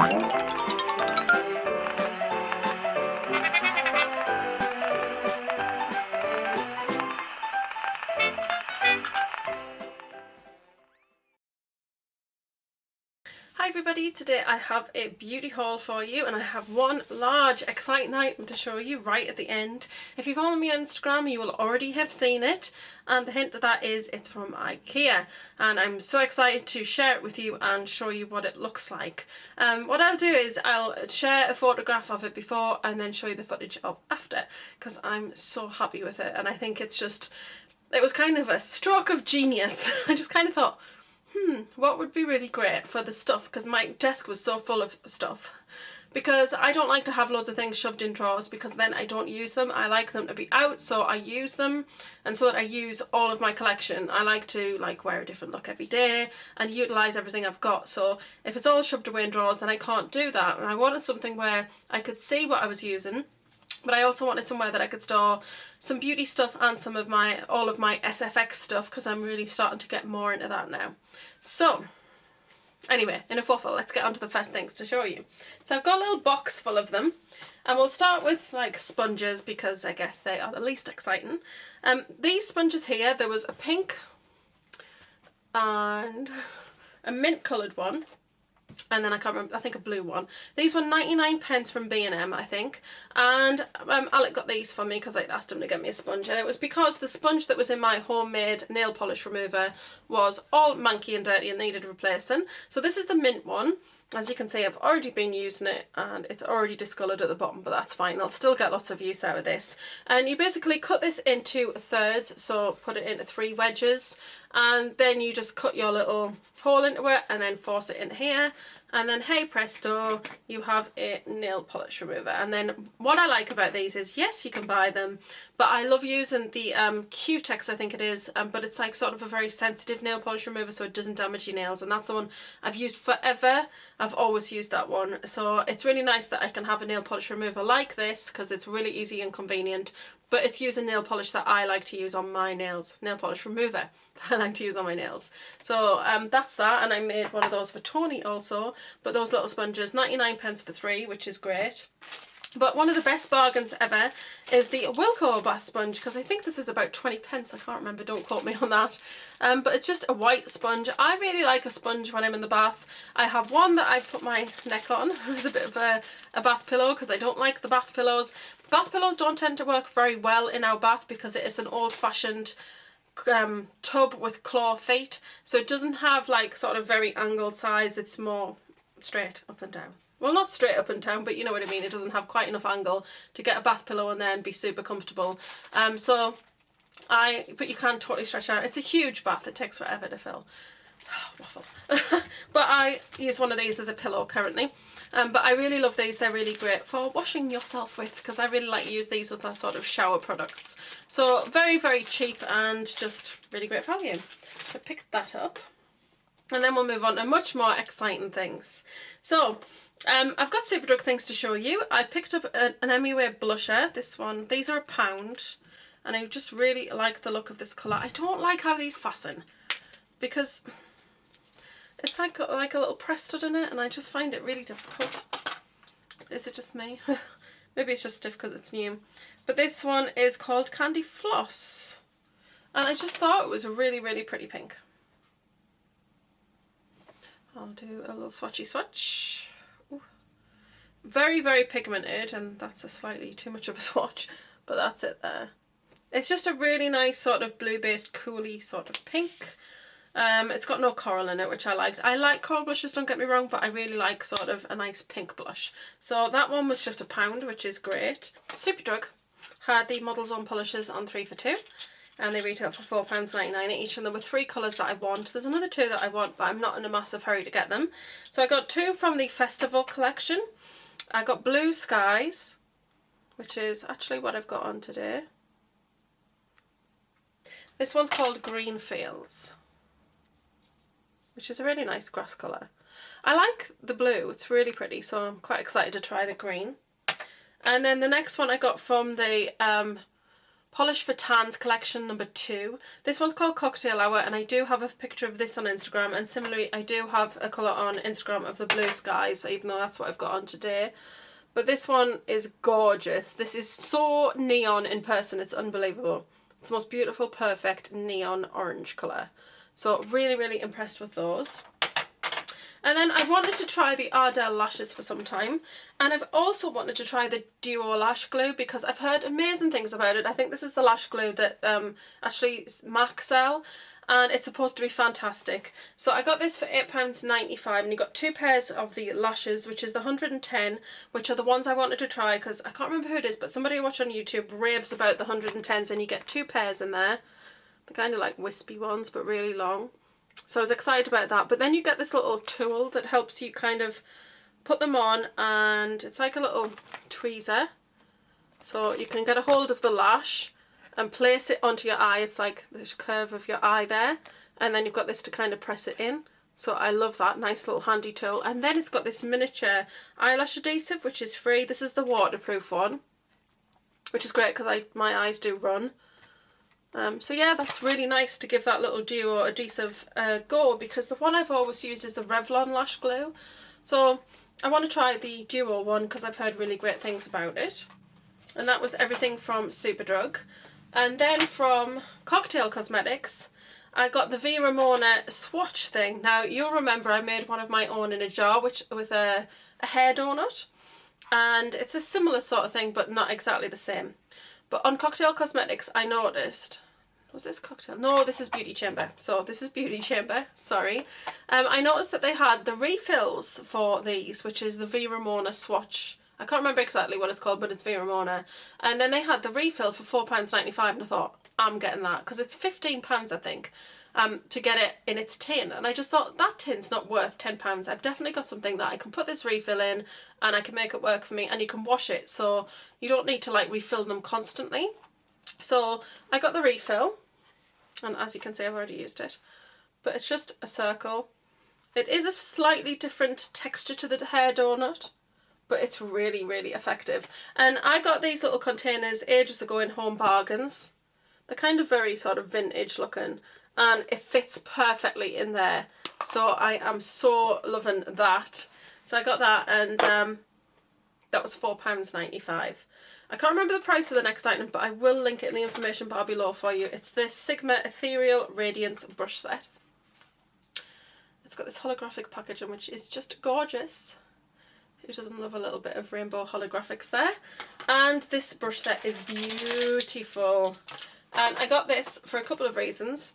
Hi everybody, today I have a beauty haul for you and I have one large exciting item to show you right at the end. If you follow me on Instagram you will already have seen it, and the hint of that is it's from IKEA, and I'm so excited to share it with you and show you what it looks like. What I'll do is I'll share a photograph of it before and then show you the footage of after, because I'm so happy with it and I think it's just, it was kind of a stroke of genius. I just kind of thought, what would be really great for the stuff, because my desk was so full of stuff, because I don't like to have loads of things shoved in drawers because then I don't use them. I like them to be out so I use them, and so that I use all of my collection. I like to wear a different look every day and utilise everything I've got, so if it's all shoved away in drawers then I can't do that, and I wanted something where I could see what I was using, but I also wanted somewhere that I could store some beauty stuff and some of all of my SFX stuff, because I'm really starting to get more into that now. So anyway, enough waffle, let's get on to the first things to show you. So I've got a little box full of them, and we'll start with sponges because I guess they are the least exciting. These sponges here, there was a pink and a mint coloured one, and then I can't remember, I think a blue one. These were 99p from B&M, I think, and Alec got these for me because I'd asked him to get me a sponge, and it was because the sponge that was in my homemade nail polish remover was all manky and dirty and needed replacing. So this is the mint one. As you can see, I've already been using it and it's already discoloured at the bottom, but that's fine. I'll still get lots of use out of this. And you basically cut this into thirds, so put it into 3 wedges, and then you just cut your little hole into it and then force it in here, and then hey presto, you have a nail polish remover. And then what I like about these is, yes, you can buy them, but I love using the Q-Tex, I think it is, but it's sort of a very sensitive nail polish remover so it doesn't damage your nails, and that's the one I've used forever. I've always used that one, so it's really nice that I can have a nail polish remover like this because it's really easy and convenient, but it's using nail polish that I like to use on my nails. Nail polish remover I like to use on my nails. So that's that, and I made one of those for Tony also, but those little sponges, 99p for 3, which is great. But one of the best bargains ever is the Wilko bath sponge, because I think this is about 20p, I can't remember, don't quote me on that. But it's just a white sponge. I really like a sponge when I'm in the bath. I have one that I put my neck on as a bit of a bath pillow, because I don't like the bath pillows. Bath pillows don't tend to work very well in our bath because it is an old-fashioned tub with claw feet, so it doesn't have sort of very angled sides, it's more straight up and down. Well, not straight up and down, but you know what I mean. It doesn't have quite enough angle to get a bath pillow and then be super comfortable. But you can totally stretch out. It's a huge bath. It takes forever to fill. Waffle. But I use one of these as a pillow currently. But I really love these. They're really great for washing yourself with, because I really like to use these with our sort of shower products. So very, very cheap and just really great value. So I picked that up. And then we'll move on to much more exciting things. So I've got Superdrug things to show you. I picked up an MUA blusher, this one. These are £1, and I just really like the look of this colour. I don't like how these fasten, because it's like a little press stud in it, and I just find it really difficult. Is it just me? Maybe it's just stiff because it's new. But this one is called Candy Floss, and I just thought it was a really, really pretty pink. I'll do a little swatchy swatch. Ooh. Very, very pigmented, and that's a slightly too much of a swatch, but that's it there. It's just a really nice sort of blue-based, coolie sort of pink. It's got no coral in it, which I liked. I like coral blushes, don't get me wrong, but I really like sort of a nice pink blush. So that one was just £1, which is great. Superdrug had the Models On polishes on 3 for 2. And they retail for £4.99 each, and there were 3 colours that I want. There's another 2 that I want, but I'm not in a massive hurry to get them. So I got 2 from the Festival collection. I got Blue Skies, which is actually what I've got on today. This one's called Green Fields, which is a really nice grass colour. I like the blue, it's really pretty, so I'm quite excited to try the green. And then the next one I got from the Polish for Tans collection number 2. This one's called Cocktail Hour, and I do have a picture of this on Instagram, and similarly I do have a colour on Instagram of the blue skies, even though that's what I've got on today. But this one is gorgeous. This is so neon in person, it's unbelievable. It's the most beautiful, perfect neon orange colour. So really, really impressed with those. And then I've wanted to try the Ardell lashes for some time, and I've also wanted to try the Duo lash glue because I've heard amazing things about it. I think this is the lash glue that actually MAC sell, and it's supposed to be fantastic. So I got this for £8.95, and you got 2 pairs of the lashes, which is the 110, which are the ones I wanted to try because I can't remember who it is, but somebody I watch on YouTube raves about the 110s, and you get 2 pairs in there. They're kind of like wispy ones, but really long. So I was excited about that. But then you get this little tool that helps you kind of put them on, and it's like a little tweezer. So you can get a hold of the lash and place it onto your eye. It's like this curve of your eye there. And then you've got this to kind of press it in. So I love that. Nice little handy tool. And then it's got this miniature eyelash adhesive, which is free. This is the waterproof one, which is great because my eyes do run. So yeah, that's really nice to give that little duo adhesive a go, because the one I've always used is the Revlon lash glue. So I want to try the duo one because I've heard really great things about it. And that was everything from Superdrug. And then from Cocktail Cosmetics, I got the V Ramona swatch thing. Now you'll remember I made one of my own in a jar, which with a hair donut. And it's a similar sort of thing, but not exactly the same. But on Cocktail Cosmetics, I noticed, was this Cocktail? No, this is Beautychamber. So this is Beautychamber, sorry. I noticed that they had the refills for these, which is the V Ramona swatch. I can't remember exactly what it's called, but it's V Ramona. And then they had the refill for £4.95, and I thought, I'm getting that, because it's £15, I think, to get it in its tin. And I just thought, that tin's not worth £10. I've definitely got something that I can put this refill in, and I can make it work for me, and you can wash it, so you don't need to like refill them constantly. So I got the refill, and as you can see, I've already used it, but it's just a circle. It is a slightly different texture to the hair donut, but it's really, really effective. And I got these little containers ages ago in Home Bargains. They're kind of very sort of vintage looking, and it fits perfectly in there. So I am so loving that. So I got that, and that was £4.95. I can't remember the price of the next item, but I will link it in the information bar below for you. It's this Sigma Ethereal Radiance brush set. It's got this holographic packaging, which is just gorgeous. Who doesn't love a little bit of rainbow holographics there? And this brush set is beautiful. And I got this for a couple of reasons.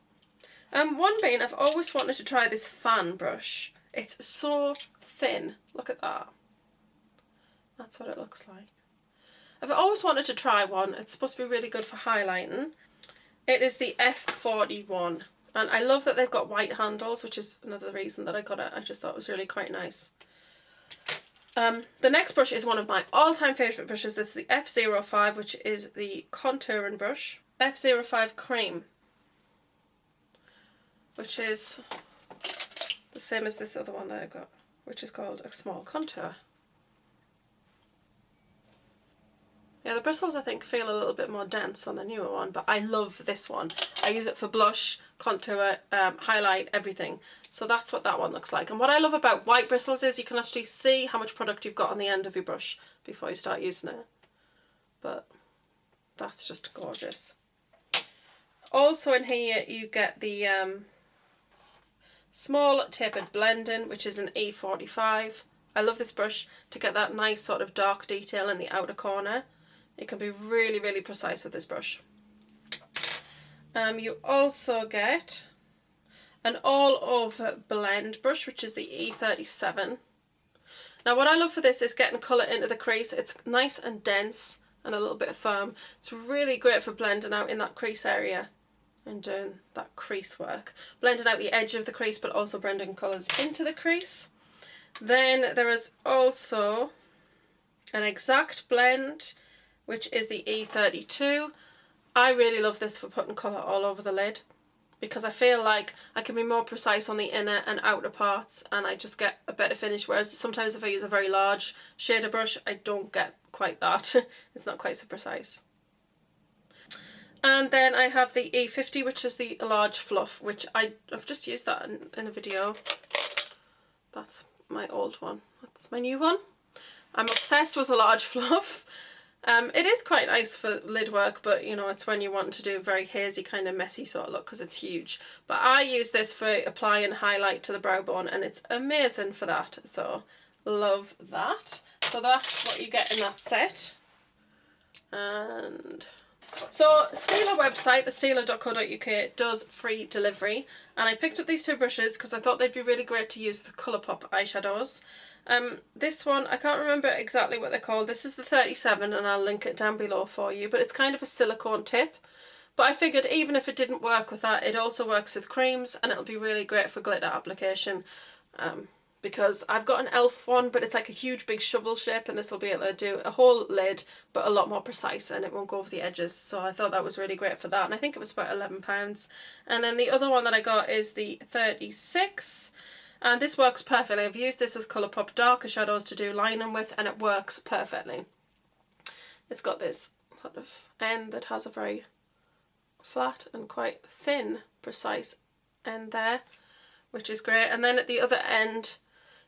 One being, I've always wanted to try this fan brush. It's so thin. Look at that. That's what it looks like. I've always wanted to try one. It's supposed to be really good for highlighting. It is the F41. And I love that they've got white handles, which is another reason that I got it. I just thought it was really quite nice. The next brush is one of my all-time favourite brushes. It's the F05, which is the contouring brush. F05 Cream, which is the same as this other one that I got, which is called a small contour. Yeah, the bristles I think feel a little bit more dense on the newer one, but I love this one. I use it for blush, contour, highlight, everything. So that's what that one looks like. And what I love about white bristles is you can actually see how much product you've got on the end of your brush before you start using it. But that's just gorgeous. Also in here you get the small tapered blending, which is an E45. I love this brush to get that nice sort of dark detail in the outer corner. It can be really, really precise with this brush. You also get an all-over blend brush, which is the E37. Now what I love for this is getting colour into the crease. It's nice and dense and a little bit firm. It's really great for blending out in that crease area and doing that crease work. Blending out the edge of the crease, but also blending colours into the crease. Then there is also an exact blend, which is the E32. I really love this for putting colour all over the lid, because I feel like I can be more precise on the inner and outer parts, and I just get a better finish, whereas sometimes if I use a very large shader brush, I don't get quite that. It's not quite so precise. And then I have the E50, which is the large fluff, which I've just used that in a video. That's my old one. That's my new one. I'm obsessed with a large fluff. It is quite nice for lid work, but you know, it's when you want to do a very hazy kind of messy sort of look because it's huge. But I use this for apply and highlight to the brow bone, and it's amazing for that. So love that. So that's what you get in that set. And so Stila website, the stila.co.uk, does free delivery, and I picked up these two brushes because I thought they'd be really great to use with Colourpop eyeshadows. This one, I can't remember exactly what they're called. This is the 37 and I'll link it down below for you, but it's kind of a silicone tip. But I figured even if it didn't work with that, it also works with creams, and it'll be really great for glitter application. Because I've got an e.l.f. one, but it's like a huge big shovel shape, and this will be able to do a whole lid but a lot more precise, and it won't go over the edges. So I thought that was really great for that, and I think it was about £11. And then the other one that I got is the 36, and this works perfectly. I've used this with Colourpop darker shadows to do lining with, and it works perfectly. It's got this sort of end that has a very flat and quite thin precise end there, which is great. And then at the other end,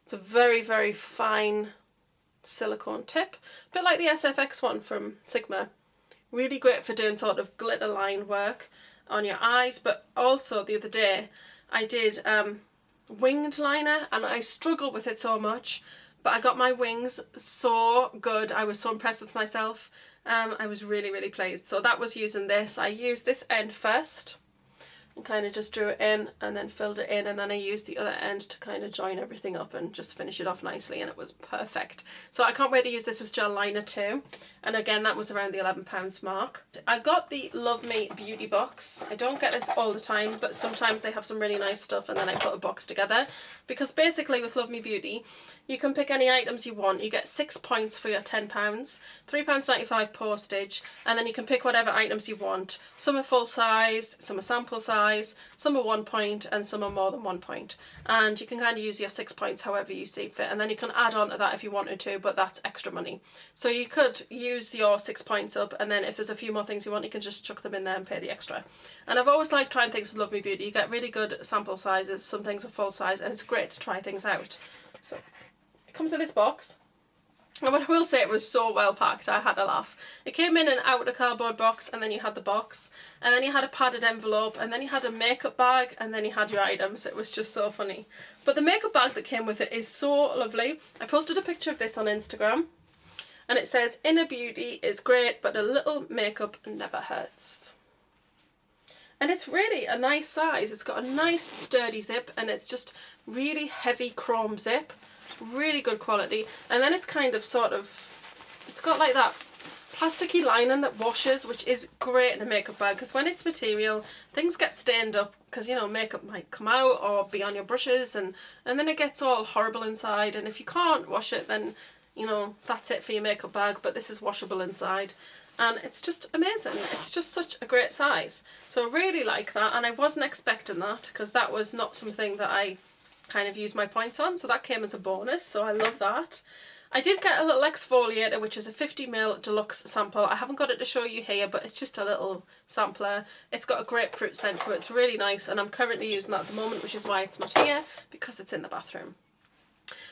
it's a very, very fine silicone tip, a bit like the SFX one from Sigma. Really great for doing sort of glitter line work on your eyes. But also the other day I did winged liner, and I struggled with it so much, but I got my wings so good. I was so impressed with myself. I was really, really pleased. So that was using this. I used this end first and kind of just drew it in and then filled it in, and then I used the other end to kind of join everything up and just finish it off nicely, and it was perfect. So I can't wait to use this with gel liner too, and again that was around the £11 mark. I got the Lovemebeauty box. I don't get this all the time, but sometimes they have some really nice stuff and then I put a box together, because basically with Lovemebeauty you can pick any items you want. You get 6 points for your £10, £3.95 postage, and then you can pick whatever items you want. Some are full size, some are sample size, some are 1 point, and some are more than 1 point. And you can kind of use your 6 points however you see fit, and then you can add on to that if you wanted to, but that's extra money. So you could use your 6 points up, and then if there's a few more things you want, you can just chuck them in there and pay the extra. And I've always liked trying things with Lovemebeauty. You get really good sample sizes, some things are full size, and it's great to try things out. So it comes in this box, and what I will say, it was so well packed, I had a laugh. It came in an outer cardboard box, and then you had the box, and then you had a padded envelope, and then you had a makeup bag, and then you had your items. It was just so funny. But the makeup bag that came with it is so lovely. I posted a picture of this on Instagram, and it says, "Inner beauty is great, but a little makeup never hurts." And it's really a nice size. It's got a nice sturdy zip, and it's just really heavy chrome zip. Really good quality. And then it's kind of sort of, it's got like that plasticky lining that washes, which is great in a makeup bag, because when it's material, things get stained up, because you know, makeup might come out or be on your brushes, and then it gets all horrible inside, and if you can't wash it, then you know, that's it for your makeup bag. But this is washable inside, and it's just amazing. It's just such a great size. So I really like that, and I wasn't expecting that, because that was not something that I kind of used my points on, so that came as a bonus, so I love that. I did get a little exfoliator, which is a 50ml deluxe sample. I haven't got it to show you here, but it's just a little sampler. It's got a grapefruit scent to it. It's really nice, and I'm currently using that at the moment, which is why it's not here, because it's in the bathroom.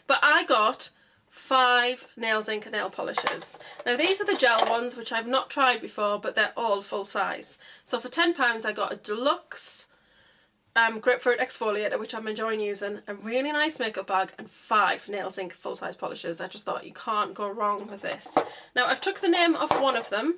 But I got 5 Nails Inc nail polishes. Now these are the gel ones, which I've not tried before, but they're all full size. So for £10 I got a deluxe grapefruit exfoliator, which I'm enjoying using, a really nice makeup bag, and 5 Nails Inc full-size polishes. I just thought you can't go wrong with this. Now I've took the name off one of them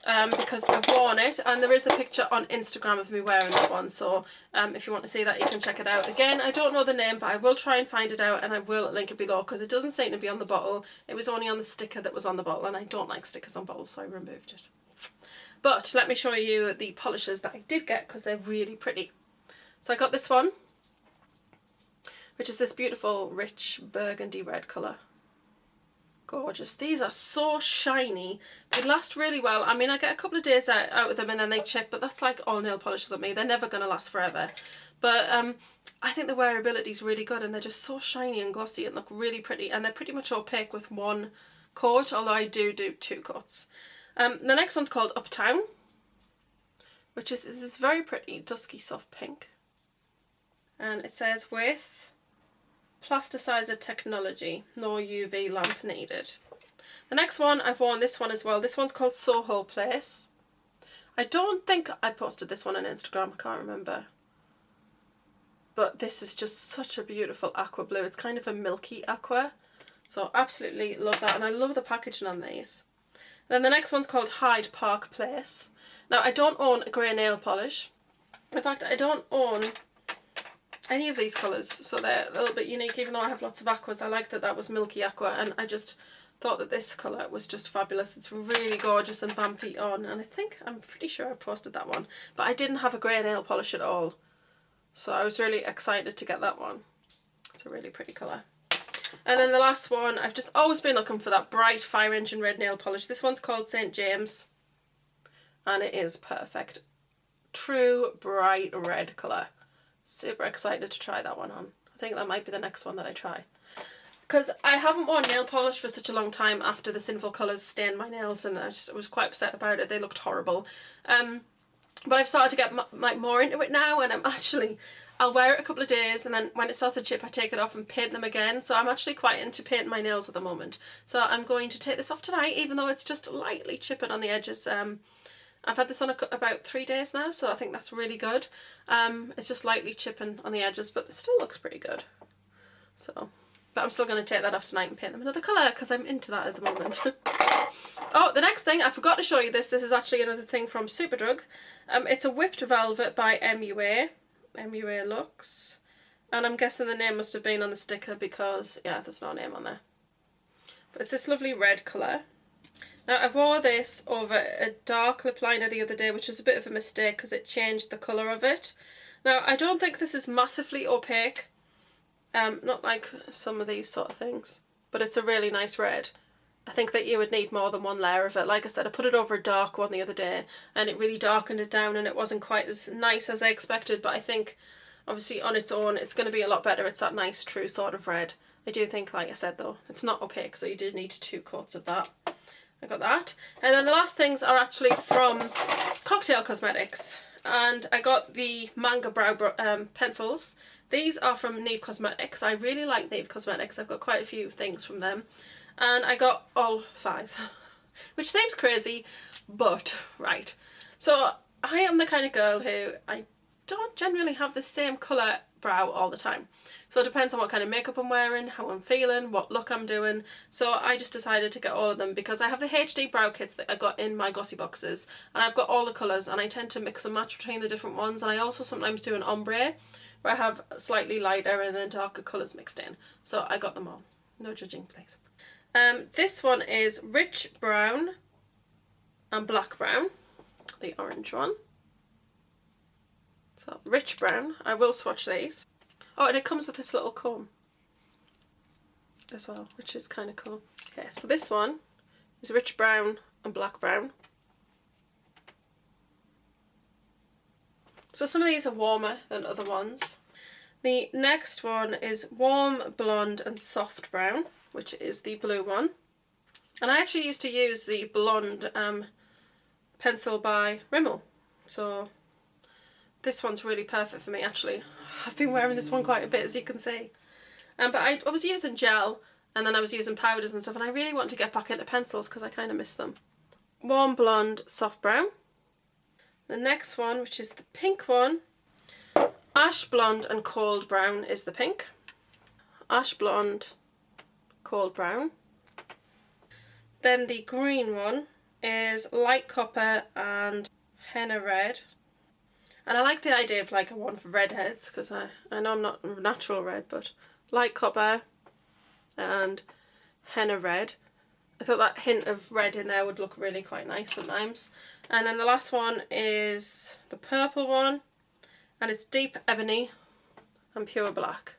because I've worn it, and there is a picture on Instagram of me wearing that one, so if you want to see that, you can check it out. Again, I don't know the name, but I will try and find it out, and I will link it below, because it doesn't seem to be on the bottle. It was only on the sticker that was on the bottle, and I don't like stickers on bottles, so I removed it. But let me show you the polishes that I did get, because they're really pretty. So I got this one, which is this beautiful rich burgundy red colour. Gorgeous. These are so shiny. They last really well. I mean, I get a couple of days out with them and then they chip, but that's like all nail polishes on me. They're never going to last forever. But I think the wearability is really good, and they're just so shiny and glossy and look really pretty. And they're pretty much opaque with one coat, although I do 2 coats. The next one's called Uptown. which is this very pretty dusky soft pink. And it says with plasticizer technology, no UV lamp needed. The next one, I've worn this one as well. This one's called Soho Place. I don't think I posted this one on Instagram, I can't remember. But this is just such a beautiful aqua blue. It's kind of a milky aqua. So absolutely love that. And I love the packaging on these. Then the next one's called Hyde Park Place. Now, I don't own a grey nail polish. In fact, I don't own any of these colours. So they're a little bit unique, even though I have lots of aquas. I like that that was milky aqua. And I just thought that this colour was just fabulous. It's really gorgeous and vampy on. And I'm pretty sure I posted that one. But I didn't have a grey nail polish at all. So I was really excited to get that one. It's a really pretty colour. And then the last one, I've just always been looking for that bright fire engine red nail polish. This one's called St. James. And it is perfect. True bright red colour. Super excited to try that one on. I think that might be the next one that I try. Because I haven't worn nail polish for such a long time after the Sinful Colours stained my nails, and I was quite upset about it. They looked horrible. But I've started to get more into it now, and I'll wear it a couple of days, and then when it starts to chip I take it off and paint them again. So I'm actually quite into painting my nails at the moment. So I'm going to take this off tonight, even though it's just lightly chipping on the edges. I've had this on about 3 days now, so I think that's really good. It's just lightly chipping on the edges, but it still looks pretty good. So, but I'm still going to take that off tonight and paint them another colour, because I'm into that at the moment. Oh, the next thing, I forgot to show you this. This is actually another thing from Superdrug. It's a whipped velvet by MUA. MUA Lux. And I'm guessing the name must have been on the sticker because, yeah, there's no name on there. But it's this lovely red colour. Now, I wore this over a dark lip liner the other day, which was a bit of a mistake because it changed the colour of it. Now, I don't think this is massively opaque. Not like some of these sort of things. But it's a really nice red. I think that you would need more than one layer of it. Like I said, I put it over a dark one the other day and it really darkened it down and it wasn't quite as nice as I expected, but I think obviously on its own it's going to be a lot better. It's that nice true sort of red. I do think, like I said though, it's not opaque, so you do need 2 coats of that. I got that. And then the last things are actually from Cocktail Cosmetics, and I got the Manga Brow pencils. These are from Neve Cosmetics. I really like Neve Cosmetics. I've got quite a few things from them. And I got all 5, which seems crazy, but right. So I am the kind of girl who I don't generally have the same colour brow all the time. So it depends on what kind of makeup I'm wearing, how I'm feeling, what look I'm doing. So I just decided to get all of them because I have the HD brow kits that I got in my glossy boxes, and I've got all the colours, and I tend to mix and match between the different ones. And I also sometimes do an ombre where I have slightly lighter and then darker colours mixed in. So I got them all. No judging, please. This one is Rich Brown and Black Brown, the orange one. So Rich Brown, I will swatch these. Oh, and it comes with this little comb as well, which is kind of cool. Okay, so this one is Rich Brown and Black Brown. So some of these are warmer than other ones. The next one is Warm Blonde and Soft Brown, which is the blue one. And I actually used to use the blonde pencil by Rimmel. So this one's really perfect for me, actually. I've been wearing this one quite a bit, as you can see. But I was using gel, and then I was using powders and stuff, and I really want to get back into pencils because I kind of miss them. Warm Blonde, Soft Brown. The next one, which is the pink one, Ash Blonde and Cold Brown is the pink. Ash Blonde, Cold Brown. Then the green one is Light Copper and Henna Red. And I like the idea of like a one for redheads, because I know I'm not natural red, but Light Copper and Henna Red. I thought that hint of red in there would look really quite nice sometimes. And then the last one is the purple one, and it's Deep Ebony and Pure Black.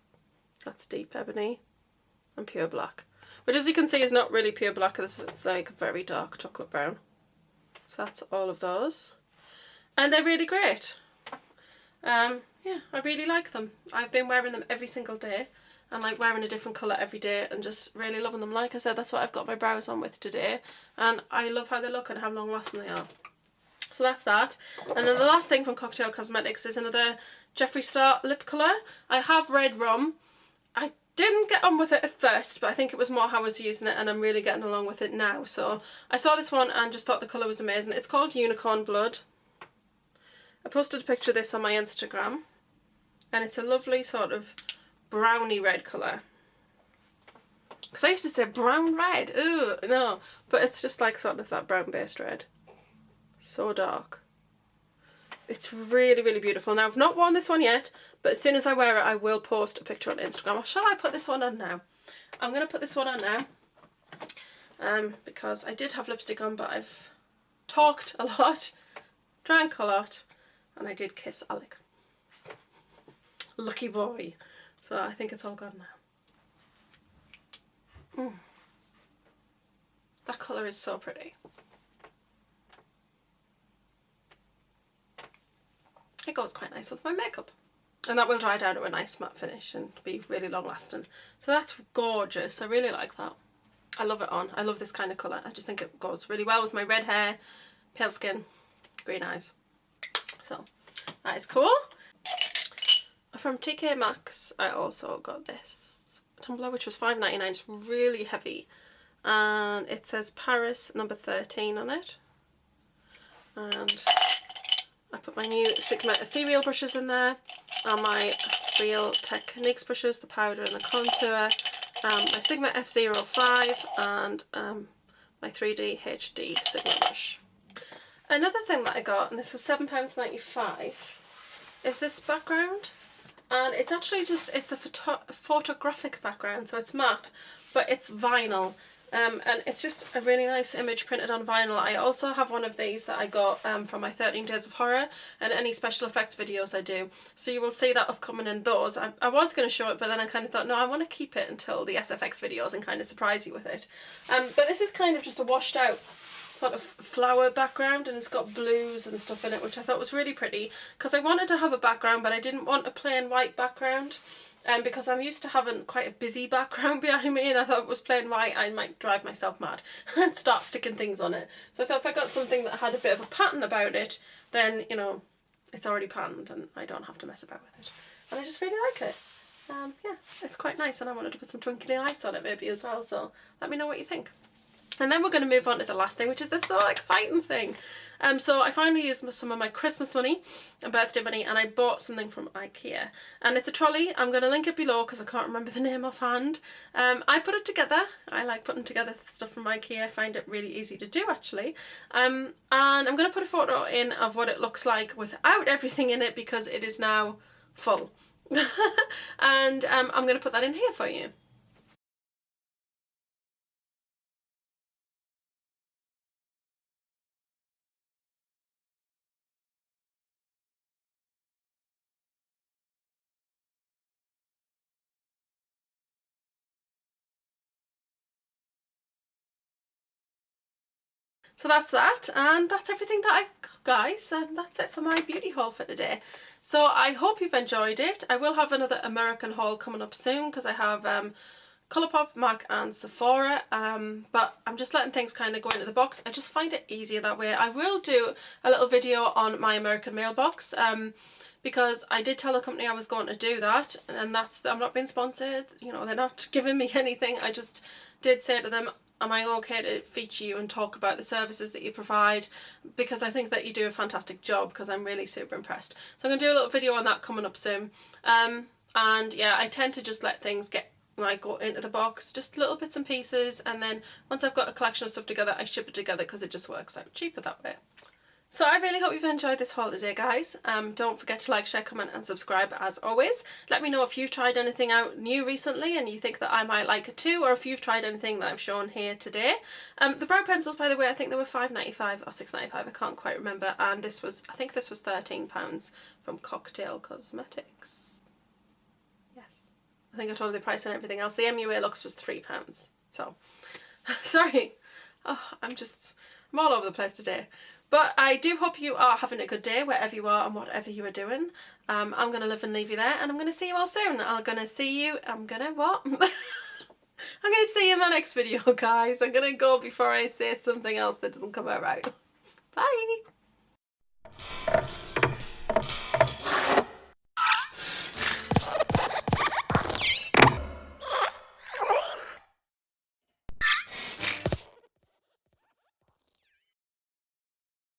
That's Deep Ebony and Pure Black, which as you can see is not really pure black. It's like a very dark chocolate brown. So that's all of those, and they're really great. Yeah, I really like them. I've been wearing them every single day, and like wearing a different colour every day, and just really loving them. Like I said, that's what I've got my brows on with today, and I love how they look and how long lasting they are. So that's that. And then the last thing from Cocktail Cosmetics is another Jeffree Star lip colour. I have Red Rum. I didn't get on with it at first, but I think it was more how I was using it, and I'm really getting along with it now. So I saw this one and just thought the colour was amazing. It's called Unicorn Blood. I posted a picture of this on my Instagram, and it's a lovely sort of browny red colour. Because I used to say brown red, ooh, no, but it's just like sort of that brown based red. So dark. It's really, really beautiful. Now, I've not worn this one yet, but as soon as I wear it, I will post a picture on Instagram. Or shall I put this one on now? I'm going to put this one on now. Because I did have lipstick on, but I've talked a lot, drank a lot, and I did kiss Alec. Lucky boy. So I think it's all gone now. That colour is so pretty. It goes quite nice with my makeup. And that will dry down to a nice matte finish and be really long lasting. So that's gorgeous. I really like that. I love it on. I love this kind of colour. I just think it goes really well with my red hair, pale skin, green eyes. So that is cool. From TK Maxx, I also got this tumbler, which was $5.99. It's really heavy. And it says Paris number 13 on it. And I put my new Sigma Ethereal brushes in there, and my Real Techniques brushes, the powder and the contour, my Sigma F05 and my 3D HD Sigma brush. Another thing that I got, and this was £7.95, is this background, and it's actually just, it's a photographic background, so it's matte, but it's vinyl. And it's just a really nice image printed on vinyl. I also have one of these that I got from my 13 Days of Horror and any special effects videos I do. So you will see that upcoming in those. I was going to show it, but then I kind of thought, no, I want to keep it until the SFX videos and kind of surprise you with it. But this is kind of just a washed out sort of flower background, and it's got blues and stuff in it, which I thought was really pretty, because I wanted to have a background, but I didn't want a plain white background. Because I'm used to having quite a busy background behind me, and I thought if it was plain white I might drive myself mad and start sticking things on it. So I thought if I got something that had a bit of a pattern about it, then, you know, it's already patterned and I don't have to mess about with it. And I just really like it. Yeah, it's quite nice, and I wanted to put some twinkly lights on it maybe as well, so let me know what you think. And then we're going to move on to the last thing, which is the so exciting thing. So I finally used some of my Christmas money and birthday money, and I bought something from IKEA. And it's a trolley. I'm going to link it below because I can't remember the name offhand. I put it together. I like putting together stuff from IKEA. I find it really easy to do, actually. And I'm going to put a photo in of what it looks like without everything in it, because it is now full. And I'm going to put that in here for you. So that's that, and that's everything that I got, guys, and that's it for my beauty haul for today. So I hope you've enjoyed it. I will have another American haul coming up soon, because I have Colourpop, MAC and Sephora, but I'm just letting things kind of go into the box. I just find it easier that way. I will do a little video on my American mailbox, because I did tell the company I was going to do that, and that's, I'm not being sponsored, you know, they're not giving me anything. I just did say to them, am I okay to feature you and talk about the services that you provide, because I think that you do a fantastic job, because I'm really super impressed. So I'm going to do a little video on that coming up soon. And yeah, I tend to just let things get, like, go into the box, just little bits and pieces, and then once I've got a collection of stuff together, I ship it together, because it just works out cheaper that way. So I really hope you've enjoyed this haul today, guys. Don't forget to like, share, comment and subscribe as always. Let me know if you've tried anything out new recently and you think that I might like it too, or if you've tried anything that I've shown here today. The brow pencils, by the way, I think they were $5.95 or $6.95, I can't quite remember, and this was, I think this was £13 from Cocktail Cosmetics. Yes. I think I told you the price and everything else. The MUA Lux was £3. So, sorry. Oh, I'm all over the place today. But I do hope you are having a good day wherever you are and whatever you are doing. I'm going to live and leave you there, and I'm going to see you all soon. I'm going to see you in my next video, guys. I'm going to go before I say something else that doesn't come out right. Bye!